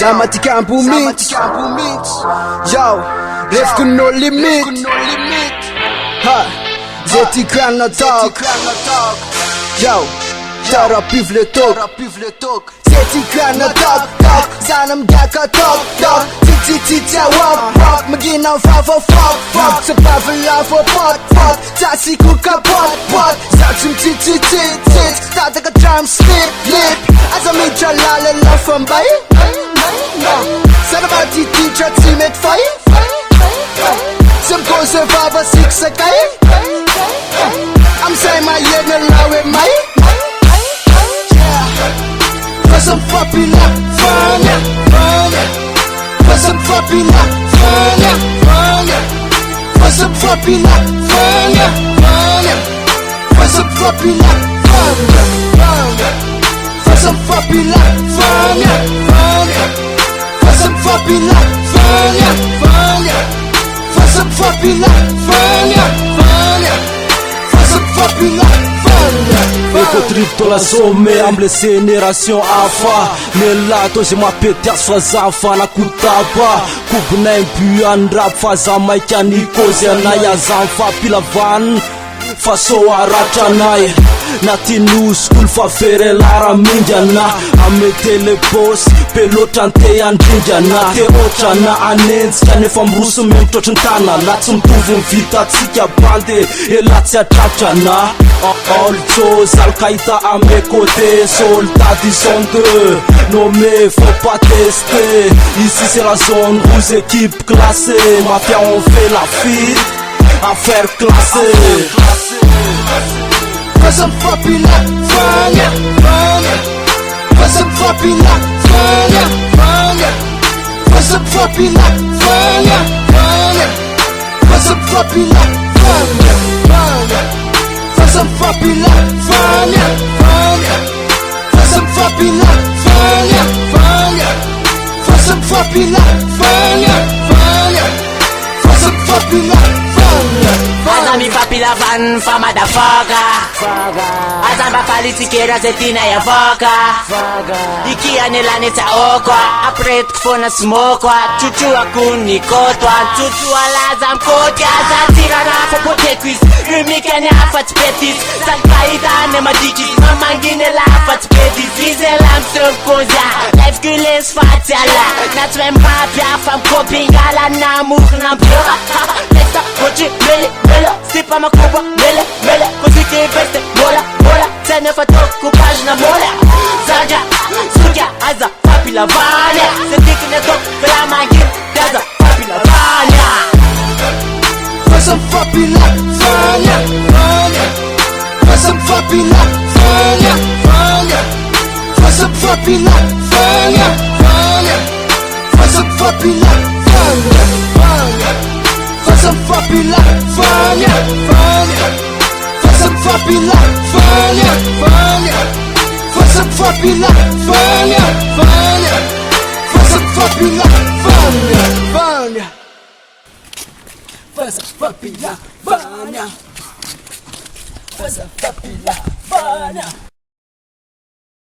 Zama ty campo mix. Yo, revko no limit. Ha, zay ty krana talk. Yo, therapy le talk. Zay ty krana talk. Sana mgaka talk. Tja walk. Maginaw fuck. Sa pavela for pot. Tasi ko ka pot. Satsum tit. Tata ka drum slip. Alltså min tralala la från bay. Sen var det teacher teamet faj. Som konservativa zigzagaj. I'm saying my head no low with my. For some popular fun. For some popular fun. For some popular fun. For some popular fun. For some popular fun. For some popular fun. For some popular fun. For some popular fun. Ecotripto la somme amble génération afa Nelato je m'appelle Fazafa na kutapa Kubna impu andrap Fazama ikanikozi anaya zanfa pila van Faso aratanay Natinu school fa fere lara minjana Amete le boss pelotante andrinjana Te ochana anenzi kane famrusu memtotrintana Latsum tuvum vita tsika bande E latsi atraptrana All chose Al-Qaïda à mes côtés Soldats du zone 2 Non mais faut pas tester Ici c'est la zone rouge équipe classée Mafia on fait la file Affaire classée For some popular fun. For some popular fun. For some popular fun. For some popular fun. For some popular fun. For some popular fun. For some popular fun. For some popular fun. Azami papila van fa motherfucker. Azamba palitikera zetina ya voka. Ikia nelaneta okwa. Apret kufona smokwa. Chuchu akunikotwa. Chuchu alaza mkotya. Zatira rafa potekwis. Rumika ne afat petis. Al-Qaïda ne madikis. Mamangine la afat petis. Vize lam sumkoza. Life gules fatala. Natwe mapya fam kopingala na muk na mpura. Nesta kochi mele. Sipa makuba mele. Kusiki veste mola. Tene fatoku pagina mola. Suja aza papi lavanya. Sentiki neto pela mangin. Daza papi lavanya. For some popular fun. For some popular fun. For some popular fun. For some popular fun. For some popular fun. For some popular fun. For some popular fun. For some popular fun. For some popular fun. For some popular fun.